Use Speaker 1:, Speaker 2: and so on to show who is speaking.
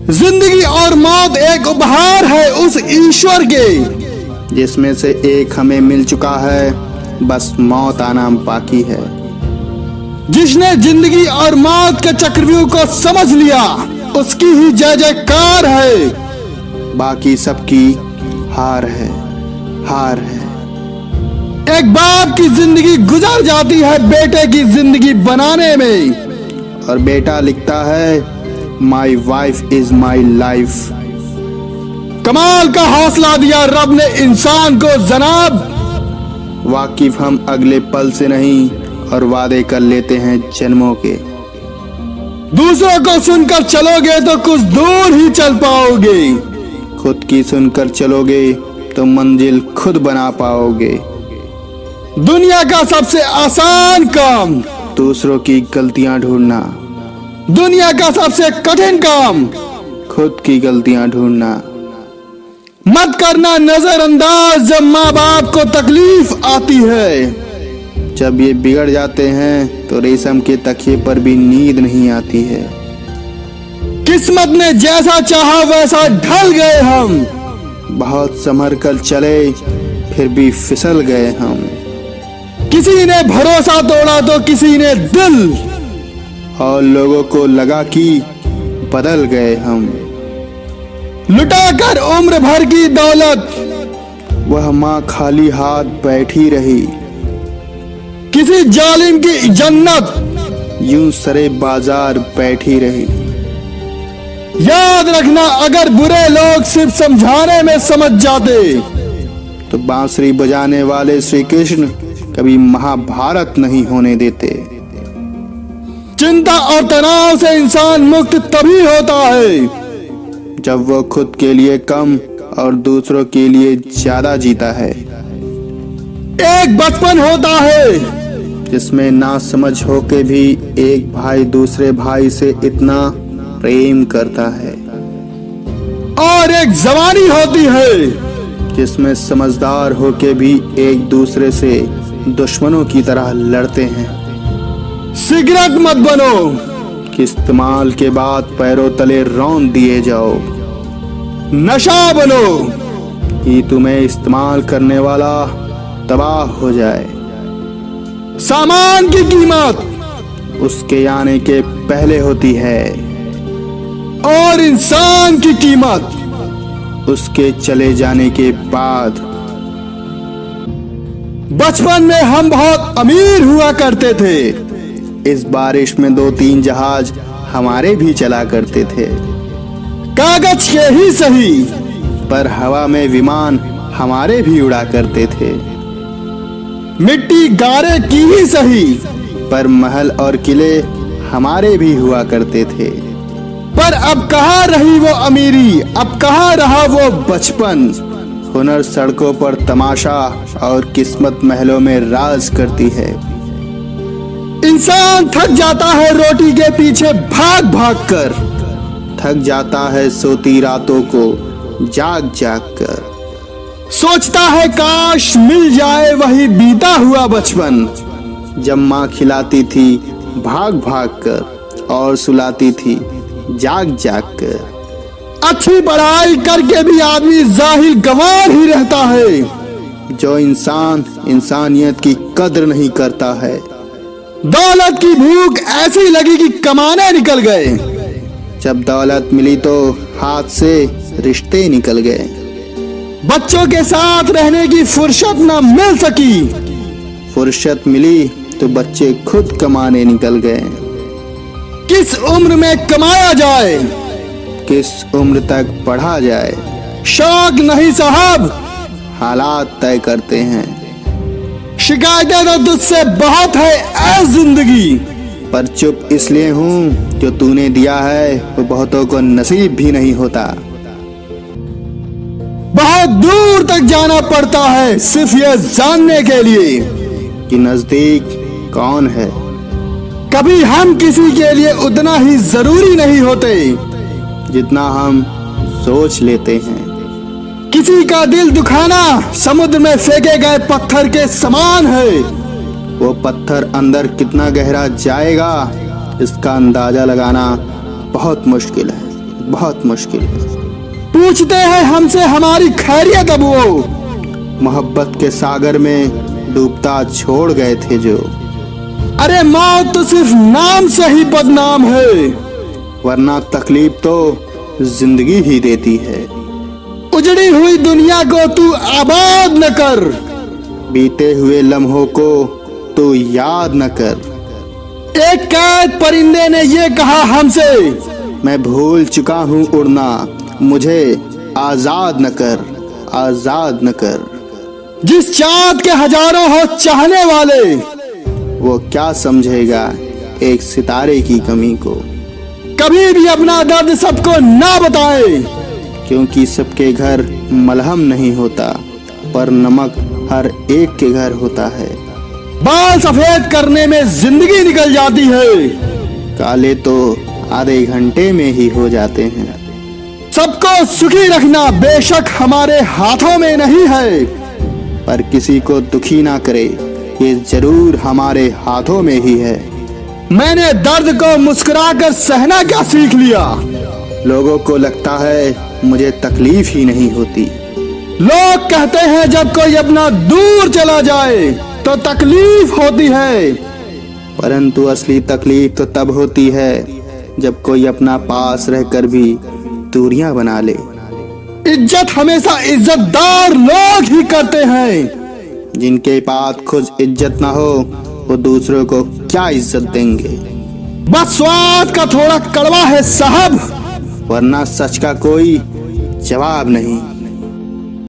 Speaker 1: जिंदगी और मौत एक उपहार है उस ईश्वर के,
Speaker 2: जिसमें से एक हमें मिल चुका है, बस मौत आना बाकी है।
Speaker 1: जिसने जिंदगी और मौत के चक्रव्यूह को समझ लिया, उसकी ही जय जयकार है।
Speaker 2: बाकी सबकी हार है, हार है।
Speaker 1: एक बाप की जिंदगी गुजर जाती है बेटे की जिंदगी बनाने में,
Speaker 2: और बेटा लिखता है my wife is my life.
Speaker 1: कमाल का हौसला दिया रब ने इंसान को जनाब।
Speaker 2: वाकिफ हम अगले पल से नहीं, और वादे कर लेते हैं जन्मों के।
Speaker 1: दूसरों को सुनकर चलोगे तो कुछ दूर ही चल पाओगे,
Speaker 2: खुद की सुनकर चलोगे तो मंजिल खुद बना पाओगे।
Speaker 1: दुनिया का सबसे आसान काम
Speaker 2: दूसरों की गलतियां ढूंढना,
Speaker 1: दुनिया का सबसे कठिन काम
Speaker 2: खुद की गलतियां ढूंढना।
Speaker 1: मत करना नजरअंदाज जब माँ बाप को तकलीफ आती है।
Speaker 2: जब ये बिगड़ जाते हैं तो रेशम के तकिए पर भी नींद नहीं आती है।
Speaker 1: किस्मत ने जैसा चाहा वैसा ढल गए हम,
Speaker 2: बहुत संभल कर चले फिर भी फिसल गए हम।
Speaker 1: किसी ने भरोसा तोड़ा तो किसी ने दिल,
Speaker 2: और लोगों को लगा कि बदल गए हम।
Speaker 1: लुटाकर उम्र भर की दौलत
Speaker 2: वह माँ खाली हाथ बैठी रही,
Speaker 1: किसी जालिम की जन्नत
Speaker 2: यूं सरे बाजार बैठी रही।
Speaker 1: याद रखना अगर बुरे लोग सिर्फ समझाने में समझ जाते
Speaker 2: तो बांसुरी बजाने वाले श्री कृष्ण कभी महाभारत नहीं होने देते।
Speaker 1: चिंता और तनाव से इंसान मुक्त तभी होता है
Speaker 2: जब वो खुद के लिए कम और दूसरों के लिए ज्यादा जीता है।
Speaker 1: एक बचपन होता है
Speaker 2: जिसमें ना समझ होके भी एक भाई दूसरे भाई से इतना प्रेम करता है,
Speaker 1: और एक जवानी होती है
Speaker 2: जिसमें समझदार होके भी एक दूसरे से दुश्मनों की तरह लड़ते हैं।
Speaker 1: सिगरेट मत बनो
Speaker 2: कि इस्तेमाल के बाद पैरों तले रौंद दिए जाओ।
Speaker 1: नशा बनो
Speaker 2: कि तुम्हें इस्तेमाल करने वाला तबाह हो जाए।
Speaker 1: सामान की कीमत
Speaker 2: उसके आने के पहले होती है,
Speaker 1: और इंसान की कीमत
Speaker 2: उसके चले जाने के बाद।
Speaker 1: बचपन में हम बहुत अमीर हुआ करते थे,
Speaker 2: इस बारिश में 2-3 जहाज हमारे भी चला करते थे।
Speaker 1: कागज के ही सही
Speaker 2: पर हवा में विमान हमारे भी उड़ा करते थे।
Speaker 1: मिट्टी गारे की ही सही
Speaker 2: पर महल और किले हमारे भी हुआ करते थे।
Speaker 1: पर अब कहाँ रही वो अमीरी, अब कहाँ रहा वो बचपन।
Speaker 2: हुनर सड़कों पर तमाशा और किस्मत महलों में राज करती है।
Speaker 1: इंसान थक जाता है रोटी के पीछे भाग भाग कर,
Speaker 2: थक जाता है सोती रातों को जाग जाग कर।
Speaker 1: सोचता है काश मिल जाए वही बीता हुआ बचपन,
Speaker 2: जब माँ खिलाती थी भाग भाग कर और सुलाती थी जाग जाग कर।
Speaker 1: अच्छी पढ़ाई करके भी आदमी जाहिल गंवार ही रहता है।
Speaker 2: जो इंसान इंसानियत की कद्र नहीं करता है।
Speaker 1: दौलत की भूख ऐसी लगी कि कमाने निकल गए,
Speaker 2: जब दौलत मिली तो हाथ से रिश्ते निकल गए।
Speaker 1: बच्चों के साथ रहने की फुर्सत न मिल सकी,
Speaker 2: फुर्सत मिली तो बच्चे खुद कमाने निकल गए।
Speaker 1: किस उम्र में कमाया जाए,
Speaker 2: किस उम्र तक पढ़ा जाए,
Speaker 1: शौक नहीं साहब,
Speaker 2: हालात तय करते हैं।
Speaker 1: शिकायतें तो तुझसे बहुत है ऐ जिंदगी,
Speaker 2: पर चुप इसलिए हूँ जो तूने दिया है वो बहुतों को नसीब भी नहीं होता।
Speaker 1: बहुत दूर तक जाना पड़ता है सिर्फ ये जानने के लिए
Speaker 2: कि नजदीक कौन है।
Speaker 1: कभी हम किसी के लिए उतना ही जरूरी नहीं होते
Speaker 2: जितना हम सोच लेते हैं।
Speaker 1: किसी का दिल दुखाना समुद्र में फेंके गए पत्थर के समान है।
Speaker 2: वो पत्थर अंदर कितना गहरा जाएगा इसका अंदाजा लगाना बहुत मुश्किल है, बहुत मुश्किल है।
Speaker 1: पूछते हैं हमसे हमारी खैरियत अब वो,
Speaker 2: मोहब्बत के सागर में डूबता छोड़ गए थे जो।
Speaker 1: अरे मौत तो सिर्फ नाम से ही बदनाम है,
Speaker 2: वरना तकलीफ तो जिंदगी ही देती है।
Speaker 1: उजड़ी हुई दुनिया को तू आबाद न कर,
Speaker 2: बीते हुए लम्हों को तू याद न कर।
Speaker 1: एक कैद परिंदे ने ये कहा हमसे,
Speaker 2: मैं भूल चुका हूँ उड़ना, मुझे आजाद न कर, आजाद न कर।
Speaker 1: जिस चाँद के हजारों हो चाहने वाले,
Speaker 2: वो क्या समझेगा एक सितारे की कमी को।
Speaker 1: कभी भी अपना दर्द सबको ना बताए,
Speaker 2: क्योंकि सबके घर मलहम नहीं होता, पर नमक हर एक के घर होता है।
Speaker 1: बाल सफेद करने में जिंदगी निकल जाती है,
Speaker 2: काले तो आधे घंटे में ही हो जाते हैं।
Speaker 1: सबको सुखी रखना बेशक हमारे हाथों में नहीं है,
Speaker 2: पर किसी को दुखी ना करे ये जरूर हमारे हाथों में ही है।
Speaker 1: मैंने दर्द को मुस्कुराकर सहना क्या सीख लिया।
Speaker 2: लोगों को लगता है मुझे तकलीफ ही नहीं होती।
Speaker 1: लोग कहते हैं जब कोई अपना दूर चला जाए तो तकलीफ होती है,
Speaker 2: परंतु असली तकलीफ तो तब होती है जब कोई अपना पास रहकर भी दूरियां बना ले।
Speaker 1: इज्जत हमेशा इज्जतदार लोग ही करते हैं,
Speaker 2: जिनके पास खुद इज्जत ना हो वो दूसरों को क्या इज्जत देंगे।
Speaker 1: बस स्वाद का थोड़ा कड़वा है साहब,
Speaker 2: वरना सच का कोई जवाब नहीं।